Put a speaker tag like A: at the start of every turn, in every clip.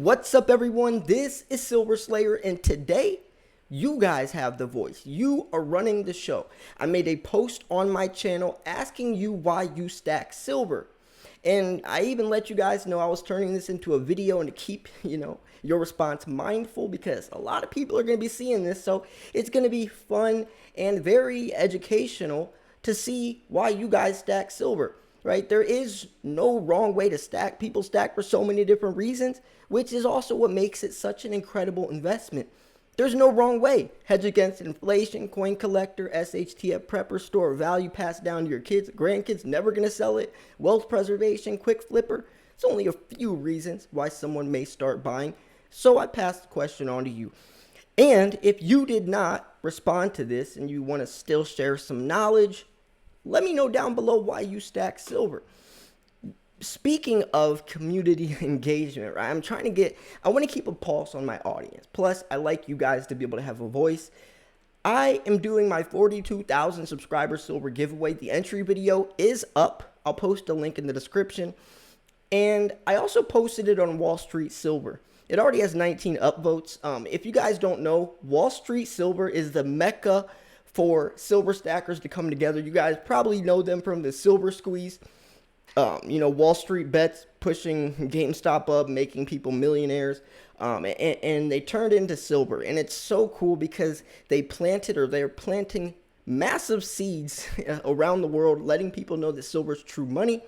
A: What's up, everyone? This is Silver Slayer, and today you guys have the voice. You are running the show. I made a post on my channel asking you why you stack silver. And I even let you guys know I was turning this into a video and to keep, your response mindful, because a lot of people are going to be seeing this. So it's going to be fun and very educational to see why you guys stack silver. Right? There is no wrong way to stack. People stack for so many different reasons, which is also what makes it such an incredible investment. There's no wrong way. Hedge against inflation, coin collector, SHTF prepper, store value passed down to your kids, grandkids, never going to sell it, wealth preservation, quick flipper. It's only a few reasons why someone may start buying. So I passed the question on to you. And if you did not respond to this and you want to still share some knowledge, let me know down below why you stack silver. Speaking of community engagement, right? I want to keep a pulse on my audience. Plus, I like you guys to be able to have a voice. I am doing my 42,000 subscriber silver giveaway. The entry video is up. I'll post a link in the description. And I also posted it on Wall Street Silver. It already has 19 upvotes. If you guys don't know, Wall Street Silver is the mecca for silver stackers to come together. You guys probably know them from the Silver Squeeze. Wall Street bets pushing GameStop up, making people millionaires. And they turned into silver. And it's so cool because they're planting massive seeds around the world, letting people know that silver is true money.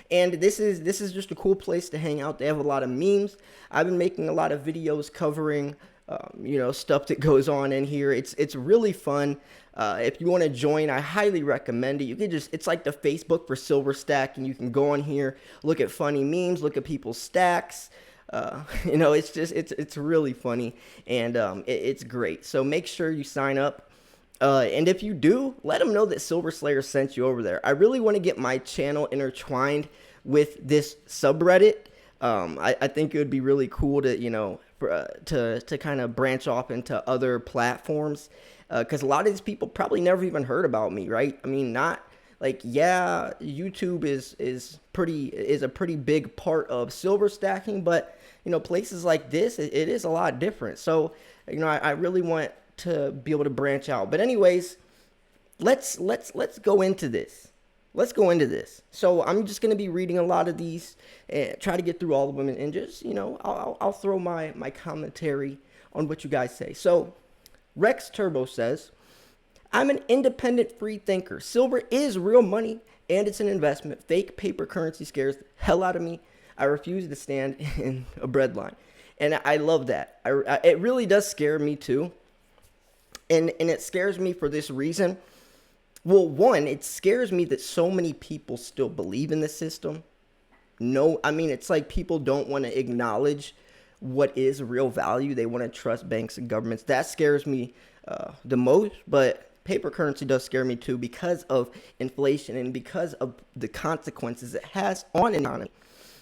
A: And this is just a cool place to hang out. They have a lot of memes. I've been making a lot of videos covering stuff that goes on in here. It's really fun. If you want to join, I highly recommend it. It's like the Facebook for silver stacking. You can go on here, look at funny memes, look at people's stacks. It's really funny, and it's great. So make sure you sign up. And if you do, let them know that Silver Slayer sent you over there. I really want to get my channel intertwined with this subreddit. I think it would be really cool to kind of branch off into other platforms, because a lot of these people probably never even heard about me, right? I mean, YouTube is a pretty big part of silver stacking, but places like this, it is a lot different. So I really want to be able to branch out. But anyways, let's go into this. So I'm just going to be reading a lot of these and try to get through all of them, and just, I'll throw my commentary on what you guys say. So Rex Turbo says, I'm an independent free thinker. Silver is real money and it's an investment. Fake paper currency scares the hell out of me. I refuse to stand in a bread line. And I love that. It really does scare me too. And it scares me for this reason. Well, one, it scares me that so many people still believe in the system. No, I mean, it's like people don't want to acknowledge what is real value. They want to trust banks and governments. That scares me the most. But paper currency does scare me too, because of inflation and because of the consequences it has on an economy.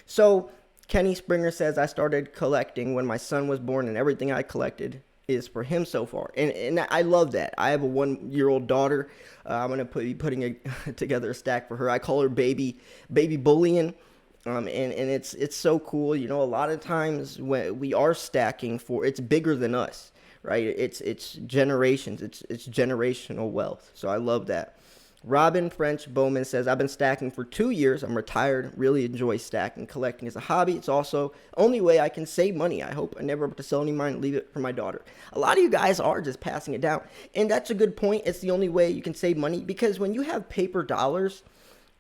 A: So Kenny Springer says, I started collecting when my son was born, and everything I collected is for him so far. And I love that. I have a 1-year-old daughter. I'm going to be putting together a stack for her. I call her baby bullion. And it's so cool. A lot of times when we are stacking it's bigger than us, right? It's generations. It's generational wealth. So I love that. Robin French Bowman says, I've been stacking for 2 years. I'm retired. Really enjoy stacking. Collecting is a hobby. It's also the only way I can save money. I hope I never have to sell any mine and leave it for my daughter. A lot of you guys are just passing it down. And that's a good point. It's the only way you can save money, because when you have paper dollars,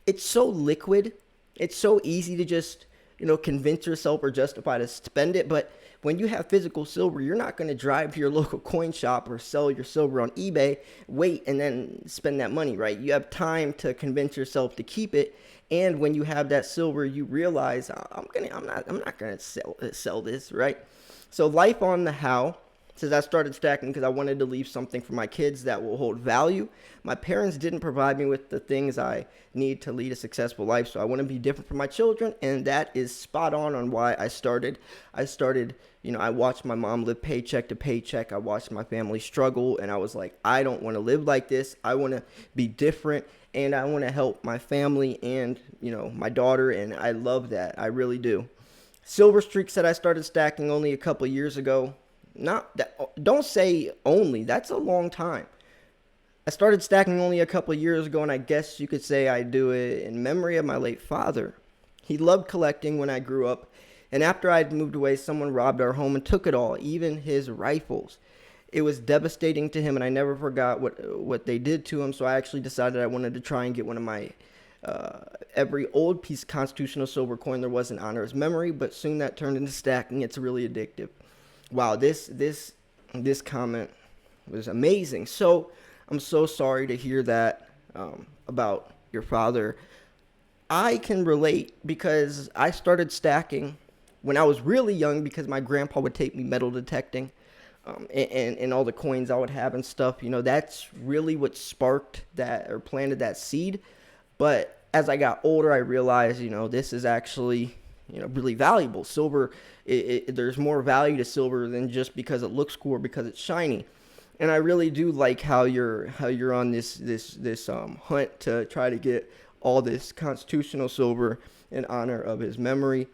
A: it's so liquid. It's so easy to just, convince yourself or justify to spend it. But when you have physical silver, you're not going to drive to your local coin shop or sell your silver on eBay, wait, and then spend that money, right? You have time to convince yourself to keep it. And when you have that silver, you realize I'm not going to sell this, right? So Life on the How says, I started stacking because I wanted to leave something for my kids that will hold value. My parents didn't provide me with the things I need to lead a successful life, so I want to be different for my children, and that is spot on why I started. I watched my mom live paycheck to paycheck. I watched my family struggle, and I was like, I don't want to live like this. I want to be different, and I want to help my family and, my daughter, and I love that. I really do. Silver streak said I started stacking only a couple years ago. Not that, don't say only. That's a long time. I started stacking only a couple years ago, and I guess you could say I do it in memory of my late father. He loved collecting when I grew up, and after I'd moved away, someone robbed our home and took it all, even his rifles. It was devastating to him, and I never forgot what they did to him. So I actually decided I wanted to try and get one of my every old piece of constitutional silver coin there was in honor of his memory. But soon that turned into stacking. It's really addictive. Wow, this comment was amazing. So I'm so sorry to hear that about your father. I can relate because I started stacking when I was really young because my grandpa would take me metal detecting, and all the coins I would have and stuff. That's really what sparked that or planted that seed. But as I got older, I realized, this is actually, really valuable. Silver, there's more value to silver than just because it looks cool or because it's shiny. And I really do like how you're on this hunt to try to get all this constitutional silver in honor of his memory.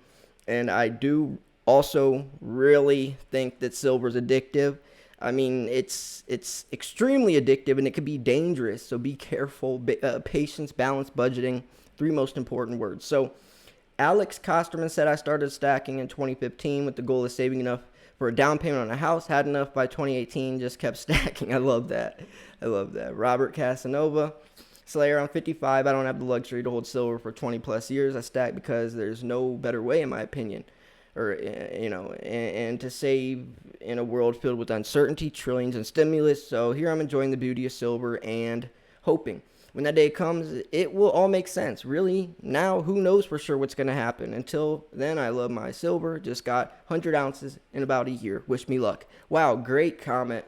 A: And I do also really think that silver is addictive. I mean, it's extremely addictive and it can be dangerous. So be careful. Patience, balance, budgeting, three most important words. So Alex Kosterman said I started stacking in 2015 with the goal of saving enough for a down payment on a house. Had enough by 2018. Just kept stacking. I love that. I love that. Robert Casanova. Slayer, I'm 55. I don't have the luxury to hold silver for 20 plus years. I stack because there's no better way, in my opinion. Or, and to save in a world filled with uncertainty, trillions, and stimulus. So here I'm enjoying the beauty of silver and hoping when that day comes, it will all make sense. Really, now, who knows for sure what's going to happen? Until then, I love my silver. Just got 100 ounces in about a year. Wish me luck. Wow, great comment.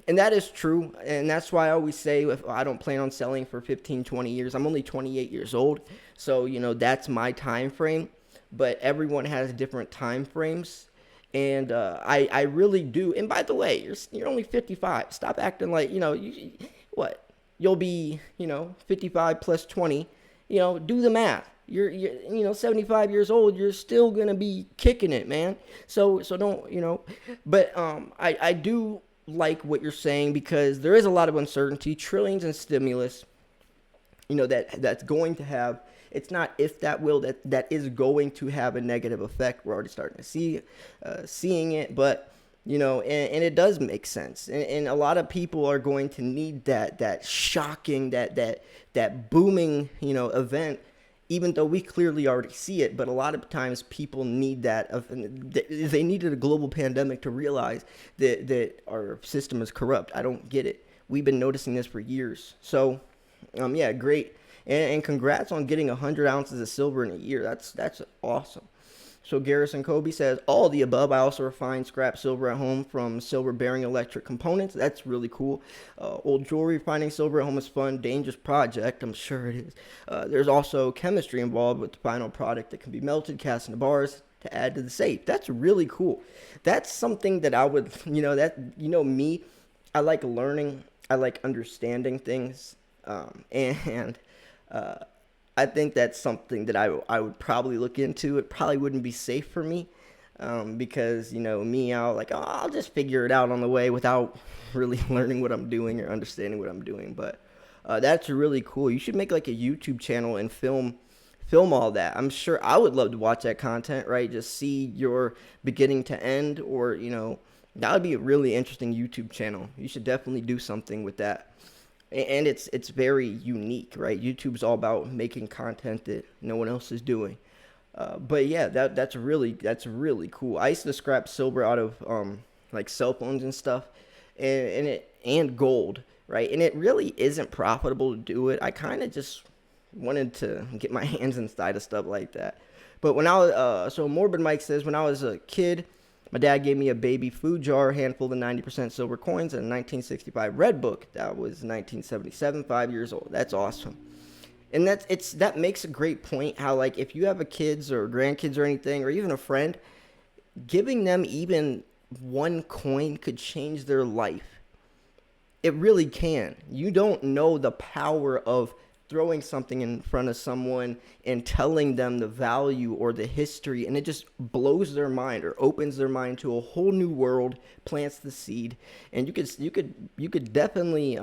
A: And that is true. And that's why I always say if I don't plan on selling for 15, 20 years. I'm only 28 years old. So, that's my time frame. But everyone has different time frames. And I really do. And by the way, you're only 55. Stop acting like, what? You'll be, 55 plus 20. Do the math. You're 75 years old. You're still going to be kicking it, man. So don't. But I do like what you're saying because there is a lot of uncertainty, trillions in stimulus, that's going to have, it's not if that will, that is going to have a negative effect. We're already starting to seeing it, but, and it does make sense. And a lot of people are going to need that shocking, that booming, event, even though we clearly already see it. But a lot of times people need that. They needed a global pandemic to realize that our system is corrupt. I don't get it. We've been noticing this for years. So, yeah, great. And congrats on getting 100 ounces of silver in a year. That's awesome. So Garrison Kobe says, all the above. I also refine scrap silver at home from silver-bearing electric components. That's really cool. Old jewelry, finding silver at home is fun. Dangerous project. I'm sure it is. There's also chemistry involved with the final product that can be melted, cast into bars to add to the safe. That's really cool. That's something that I would, me, I like learning. I like understanding things. And I think that's something that I would probably look into. It probably wouldn't be safe for me because, me, I'll just figure it out on the way without really learning what I'm doing or understanding what I'm doing. But that's really cool. You should make like a YouTube channel and film all that. I'm sure I would love to watch that content, right? Just see your beginning to end or, that would be a really interesting YouTube channel. You should definitely do something with that. And it's very unique, right? YouTube's all about making content that no one else is doing. But yeah, that's really cool. I used to scrap silver out of like cell phones and stuff, and gold, right? And it really isn't profitable to do it. I kind of just wanted to get my hands inside of stuff like that. But when I was so Morbid Mike says when I was a kid, my dad gave me a baby food jar, handful of 90% silver coins, and a 1965 Red Book. That was 1977, 5 years old. That's awesome. And that makes a great point how, like, if you have a kids or grandkids or anything, or even a friend, giving them even one coin could change their life. It really can. You don't know the power of throwing something in front of someone and telling them the value or the history, and it just blows their mind or opens their mind to a whole new world, plants the seed, and you could definitely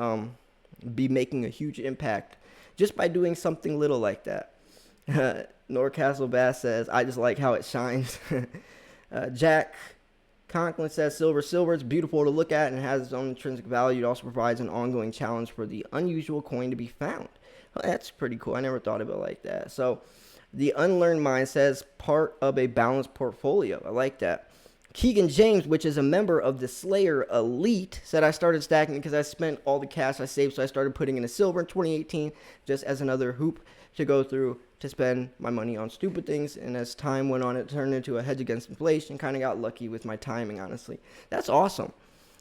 A: be making a huge impact just by doing something little like that. Norcastle Bass says, I just like how it shines. Jack Conklin says, silver, it's beautiful to look at and has its own intrinsic value. It also provides an ongoing challenge for the unusual coin to be found. Well, that's pretty cool. I never thought of it like that. So the Unlearned Mind says, part of a balanced portfolio. I like that. Keegan James, which is a member of the Slayer Elite, said, I started stacking because I spent all the cash I saved, so I started putting in a silver in 2018 just as another hoop to go through to spend my money on stupid things. And as time went on, it turned into a hedge against inflation. Kind of got lucky with my timing, honestly. That's awesome.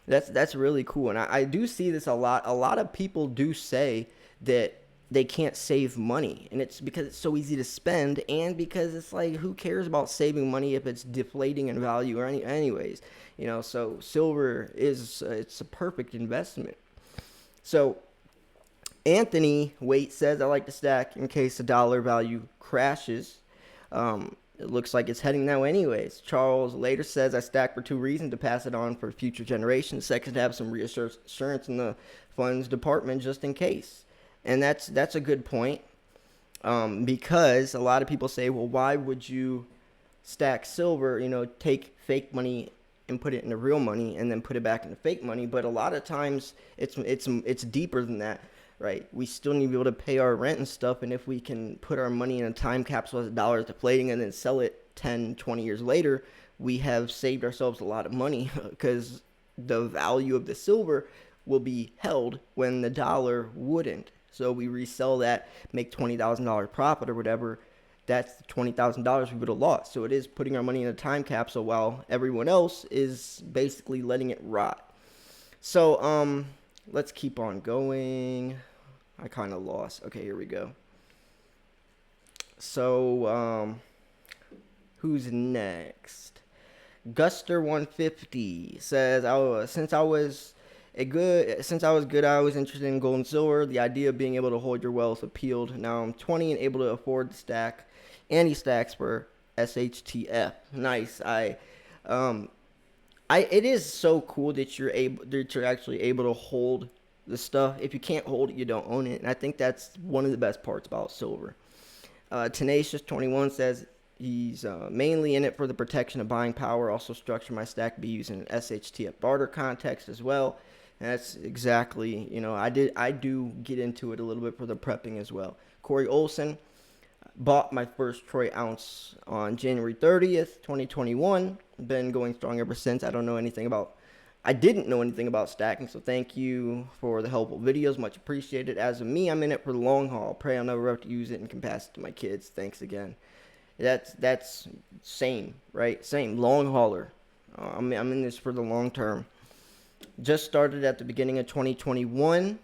A: That's really cool. And I do see this a lot. A lot of people do say that they can't save money, and it's because it's so easy to spend, and because it's like, who cares about saving money if it's deflating in value or anyways, so silver it's a perfect investment. So Anthony Waite says, I like to stack in case the dollar value crashes. It looks like it's heading that way anyways. Charles later says, I stack for two reasons: to pass it on for future generations, second, to have some reassurance in the funds department just in case. And that's a good point, because a lot of people say, well, why would you stack silver, take fake money and put it into real money and then put it back into fake money? But a lot of times it's deeper than that, right? We still need to be able to pay our rent and stuff, and if we can put our money in a time capsule as the dollar is deflating and then sell it 10, 20 years later, we have saved ourselves a lot of money, because the value of the silver will be held when the dollar wouldn't. So we resell that, make $20,000 profit or whatever. That's the $20,000 we would have lost. So it is putting our money in a time capsule while everyone else is basically letting it rot. So let's keep on going. I kind of lost. Okay, here we go. So who's next? Guster150 says, since I was good, I was interested in gold and silver. The idea of being able to hold your wealth appealed. Now I'm 20 and able to afford to stack, and he stacks for SHTF. Nice. It is so cool that you're actually able to hold the stuff. If you can't hold it, you don't own it. And I think that's one of the best parts about silver. Tenacious21 says he's mainly in it for the protection of buying power. Also structure my stack to be used in an SHTF barter context as well. And that's exactly, I do get into it a little bit for the prepping as well. Corey Olson bought my first Troy ounce on January 30th, 2021. Been going strong ever since. I didn't know anything about stacking, so thank you for the helpful videos. Much appreciated. As of me, I'm in it for the long haul. Pray I'll never have to use it and can pass it to my kids. Thanks again. That's same, right? Same. Long hauler. I'm in this for the long term. Just started at the beginning of 2021,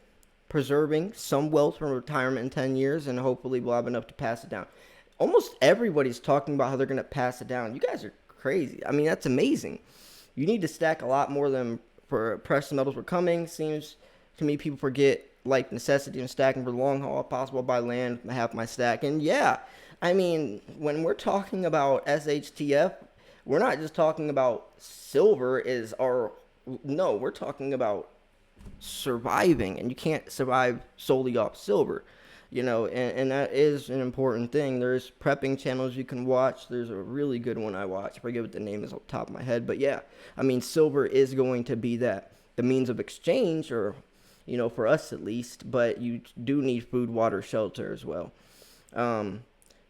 A: preserving some wealth from retirement in 10 years, and hopefully we'll have enough to pass it down. Almost everybody's talking about how they're going to pass it down. You guys are crazy. I mean, that's amazing. You need to stack a lot more than for precious metals were coming. Seems to me people forget life necessity and stacking for the long haul. If possible, buy land, half my stack. And yeah, I mean, when we're talking about SHTF, we're not just talking about silver no, we're talking about surviving, and you can't survive solely off silver, and that is an important thing. There's prepping channels you can watch. There's a really good one I watch. I forget what the name is off the top of my head, but yeah, I mean, silver is going to be the means of exchange, or, for us at least, but you do need food, water, shelter as well.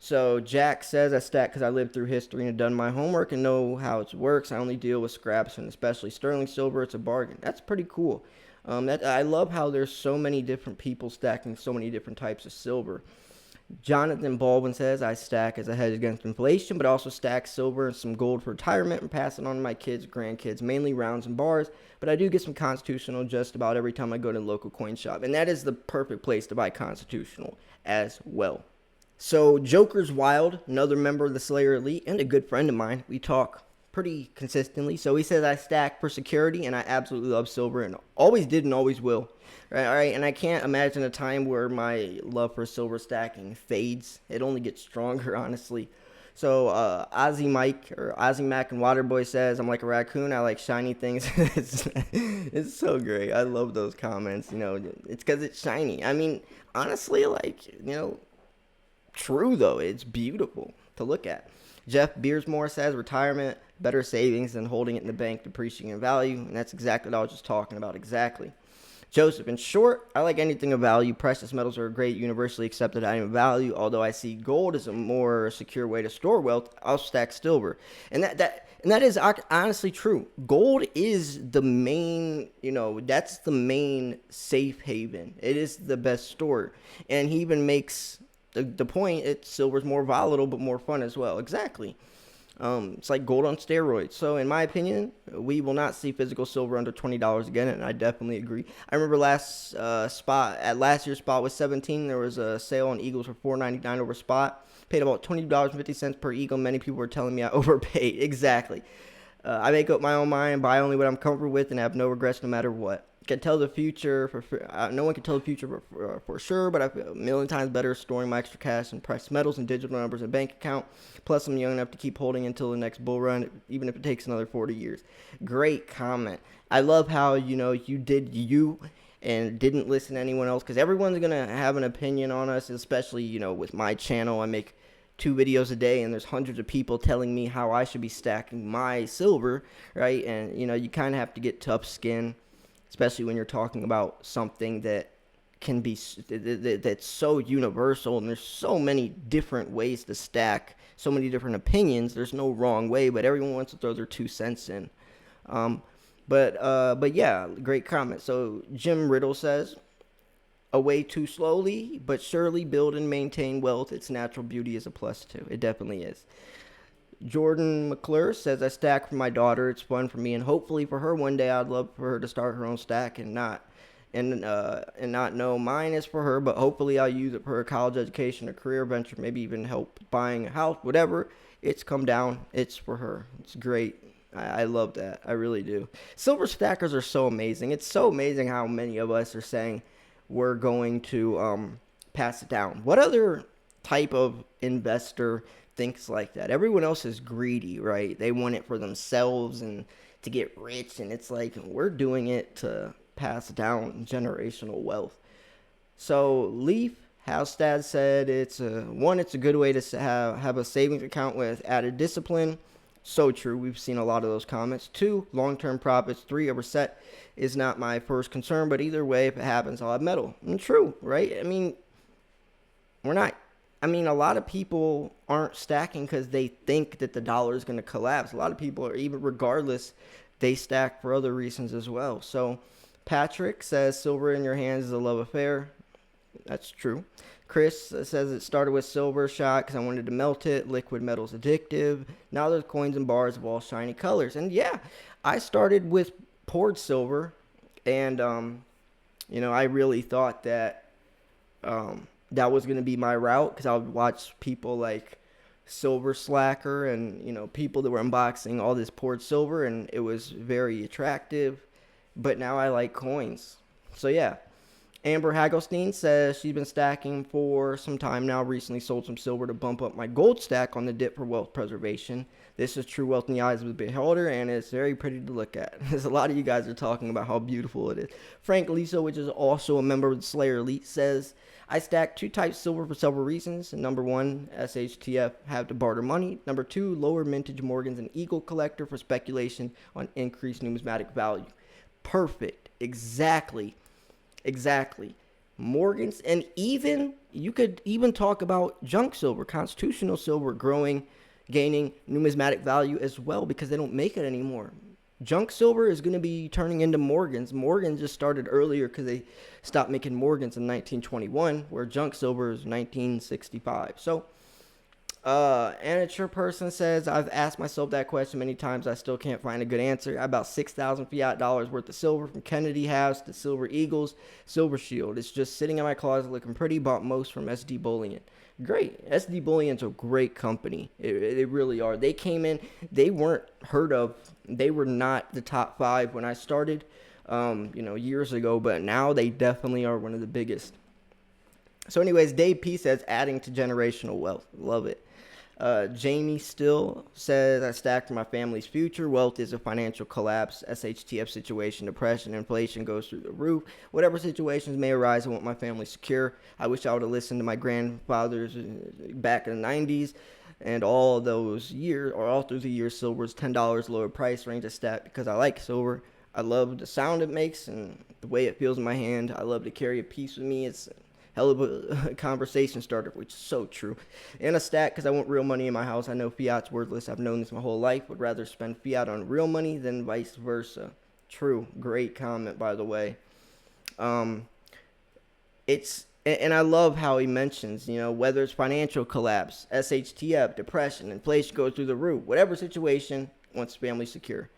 A: So Jack says, I stack because I lived through history and have done my homework and know how it works. I only deal with scraps, and especially sterling silver. It's a bargain. That's pretty cool. I love how there's so many different people stacking so many different types of silver. Jonathan Baldwin says, I stack as a hedge against inflation, but also stack silver and some gold for retirement and pass it on to my kids, grandkids, mainly rounds and bars. But I do get some constitutional just about every time I go to the local coin shop. And that is the perfect place to buy constitutional as well. So Joker's Wild, another member of the Slayer Elite and a good friend of mine. We talk pretty consistently. So he says I stack for security, and I absolutely love silver, and always did and always will. Right, all right, and I can't imagine a time where my love for silver stacking fades. It only gets stronger, honestly. So Ozzy Mike or Ozzy Mac and Waterboy says I'm like a raccoon. I like shiny things. It's so great. I love those comments. It's because it's shiny. I mean, honestly, like true though. It's beautiful to look at. Jeff Beersmore says retirement, better savings than holding it in the bank, depreciating in value, and that's exactly what I was just talking about. Exactly. Joseph, in short, I like anything of value. Precious metals are a great universally accepted item of value. Although I see gold as a more secure way to store wealth, I'll stack silver, and that is honestly true. Gold is the main, that's the main safe haven. It is the best store, and he even makes the point. Silver's more volatile but more fun as well. Exactly. It's like gold on steroids. So in my opinion, we will not see physical silver under $20 again, and I definitely agree. I remember last year's spot was 17. There was a sale on Eagles for $4.99 over spot. Paid about $20.50 per Eagle. Many people were telling me I overpaid. Exactly. I make up my own mind, buy only what I'm comfortable with, and have no regrets no matter what. Can tell the future no one can tell the future for sure, but I feel a million times better storing my extra cash in precious metals and digital numbers in a bank account. Plus, I'm young enough to keep holding until the next bull run, even if it takes another 40 years. Great comment. I love how you did you and didn't listen to anyone else, because everyone's gonna have an opinion on us, especially with my channel. I make 2 videos a day, and there's hundreds of people telling me how I should be stacking my silver, right? And you kind of have to get tough skin, especially when you're talking about something that can be that's so universal, and there's so many different ways to stack, so many different opinions. There's no wrong way, but everyone wants to throw their 2 cents in. But yeah, great comment. So Jim Riddle says, away too slowly but surely build and maintain wealth. Its natural beauty is a plus too. It definitely is. Jordan McClure says, I stack for my daughter. It's fun for me, and hopefully for her one day. I'd love for her to start her own stack and not know mine is for her, but hopefully I'll use it for her college education, a career venture, maybe even help buying a house, whatever. It's come down. It's for her. It's great. I love that. I really do. Silver stackers are so amazing. It's so amazing how many of us are saying we're going to pass it down. What other type of investor thinks like that? Everyone else is greedy, right? They want it for themselves and to get rich, and it's like we're doing it to pass down generational wealth. So Leaf Halstad said it's a good way to have a savings account with added discipline. So true. We've seen a lot of those comments. 2, long-term profits. 3, a reset is not my first concern, but either way, if it happens, I'll have metal. And true, right? I mean, a lot of people aren't stacking because they think that the dollar is going to collapse. A lot of people are, even regardless, they stack for other reasons as well. So Patrick says silver in your hands is a love affair. That's true. Chris says it started with silver shot because I wanted to melt it. Liquid metal's addictive. Now there's coins and bars of all shiny colors. And yeah, I started with poured silver, and I really thought that that was going to be my route, because I would watch people like Silver Slacker and people that were unboxing all this poured silver, and it was very attractive. But now I like coins. So yeah. Amber Hagelstein says she's been stacking for some time now. Recently sold some silver to bump up my gold stack on the dip for wealth preservation. This is true wealth in the eyes of the beholder, and it's very pretty to look at. There's a lot of you guys are talking about how beautiful it is. Frank Lisa, which is also a member of the Slayer Elite, says, I stack 2 types of silver for several reasons. Number 1, SHTF, have to barter money. Number 2, lower mintage Morgans and Eagle collector for speculation on increased numismatic value. Perfect. Exactly. Morgans, and even you could even talk about junk silver, constitutional silver gaining numismatic value as well, because they don't make it anymore. Junk silver is going to be turning into Morgans. Morgans just started earlier because they stopped making Morgans in 1921, where junk silver is 1965. So amateur person says, I've asked myself that question many times. I still can't find a good answer. About 6,000 fiat dollars worth of silver from Kennedy House to Silver Eagles, Silver Shield. It's just sitting in my closet looking pretty. Bought most from SD Bullion. Great. SD Bullion's a great company. They really are. They came in, they weren't heard of. They were not the top five when I started, years ago, but now they definitely are one of the biggest. So, anyways, Dave P says adding to generational wealth. Love it. Jamie Still says, I stacked for my family's future. Wealth is a financial collapse, SHTF situation, depression, inflation goes through the roof. Whatever situations may arise, I want my family secure. I wish I would have listened to my grandfathers back in the 90s. And all those years, or all through the years, silver's $10 lower price range. I stacked because I like silver. I love the sound it makes and the way it feels in my hand. I love to carry a piece with me. It's hell of a conversation starter, which is so true. And a stack because I want real money in my house. I know fiat's worthless. I've known this my whole life. Would rather spend fiat on real money than vice versa. True. Great comment, by the way. And I love how he mentions, whether it's financial collapse, SHTF, depression, inflation goes through the roof, whatever situation, wants family secure.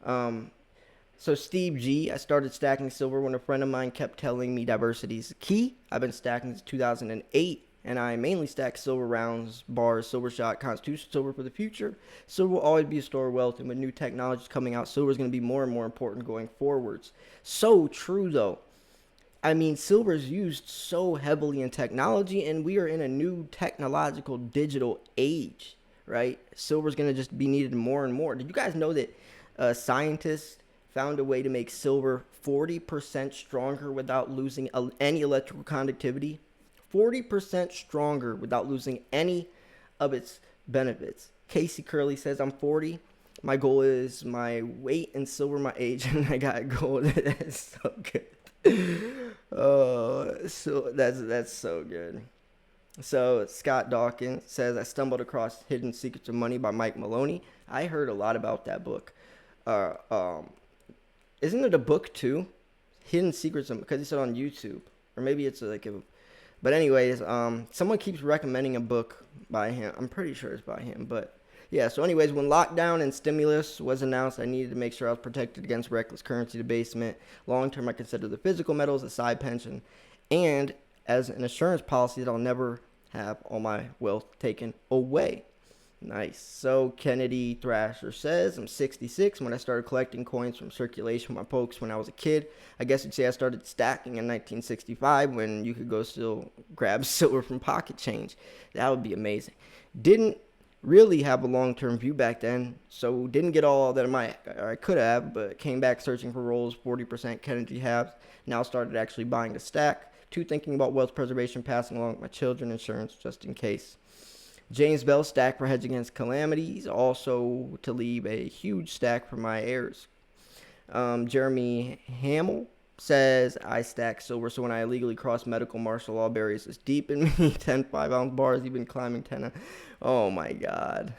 A: So Steve G, I started stacking silver when a friend of mine kept telling me diversity is key. I've been stacking since 2008, and I mainly stack silver rounds, bars, silver shot, constitution silver for the future. Silver will always be a store of wealth, and with new technologies coming out, silver is going to be more and more important going forwards. So true, though. I mean, silver is used so heavily in technology, and we are in a new technological digital age, right? Silver is going to just be needed more and more. Did you guys know that scientists found a way to make silver 40% stronger without losing any electrical conductivity? 40% stronger without losing any of its benefits. Casey Curley says, I'm 40. My goal is my weight in silver, my age, and I got gold. That's so good. Oh, so that's so good. So Scott Dawkins says, I stumbled across Hidden Secrets of Money by Mike Maloney. I heard a lot about that book. Isn't it a book too? Hidden Secrets of, because he said on YouTube, or maybe it's but anyways, someone keeps recommending a book by him. I'm pretty sure it's by him, but yeah. So anyways, when lockdown and stimulus was announced, I needed to make sure I was protected against reckless currency debasement. Long term, I consider the physical metals a side pension, and as an insurance policy that I'll never have all my wealth taken away. Nice. So Kennedy Thrasher says, I'm 66 when I started collecting coins from circulation with my folks when I was a kid. I guess you'd say I started stacking in 1965 when you could go still grab silver from pocket change. That would be amazing. Didn't really have a long-term view back then, so didn't get all that I could have, but came back searching for rolls, 40% Kennedy halves. Now started actually buying a stack. Two, thinking about wealth preservation, passing along with my children, insurance just in case. James Bell, stack for hedge against calamities, also to leave a huge stack for my heirs. Jeremy Hamill says, I stack silver, so when I illegally cross medical martial law barriers, it's deep in me. 10 5-ounce bars, even climbing 10. Oh my God.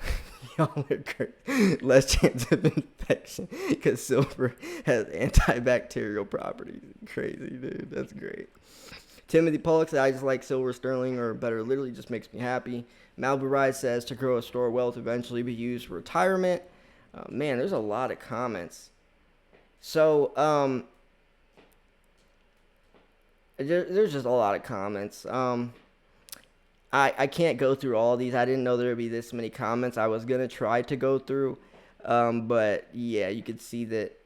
A: Y'all are great. Less chance of infection because silver has antibacterial properties. Crazy, dude. That's great. Timothy Pollock said, I just like silver, sterling, or better, literally just makes me happy. Malibu Rise says, to grow a store of wealth, eventually be used for retirement. Man, there's a lot of comments. So, there's just a lot of comments. I can't go through all these. I didn't know there would be this many comments. I was going to try to go through. But, yeah, you could see that,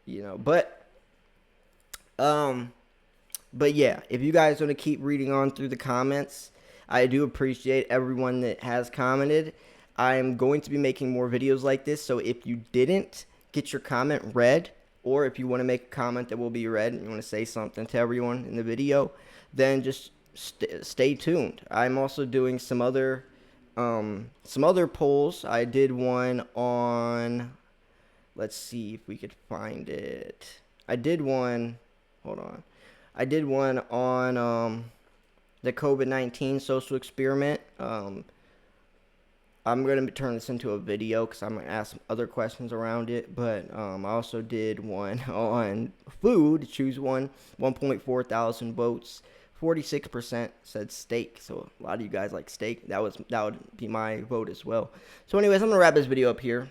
A: But yeah, if you guys want to keep reading on through the comments, I do appreciate everyone that has commented. I'm going to be making more videos like this, so if you didn't get your comment read, or if you want to make a comment that will be read and you want to say something to everyone in the video, then just stay tuned. I'm also doing some other polls. I did one on, let's see if we could find it. I did one on the COVID-19 social experiment. I'm going to turn this into a video because I'm going to ask some other questions around it. But I also did one on food. Choose one. 1.4 thousand votes. 46% said steak. So a lot of you guys like steak. That would be my vote as well. So anyways, I'm going to wrap this video up here.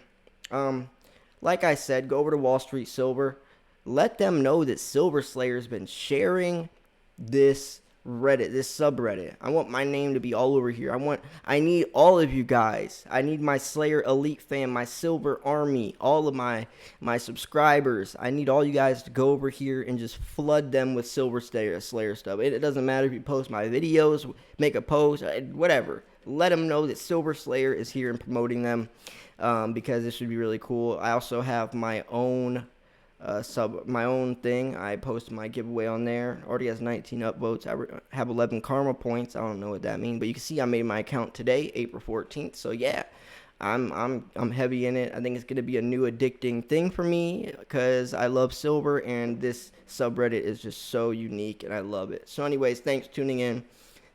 A: Like I said, go over to Wall Street Silver. Let them know that Silver Slayer has been sharing this Reddit, this subreddit. I want my name to be all over here. I need all of you guys. I need my Slayer Elite fam, my Silver Army, all of my subscribers. I need all you guys to go over here and just flood them with Silver Slayer stuff. It doesn't matter if you post my videos, make a post, whatever. Let them know that Silver Slayer is here and promoting them, because this should be really cool. I also have my own my own thing. I posted my giveaway on there. Already has 19 upvotes. I have 11 karma points. I don't know what that means, but you can see I made my account today, April 14th. So yeah, I'm heavy in it. I think it's gonna be a new addicting thing for me because I love silver, and this subreddit is just so unique and I love it. So anyways, thanks for tuning in.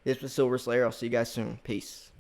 A: This was Silver Slayer. I'll see you guys soon. Peace.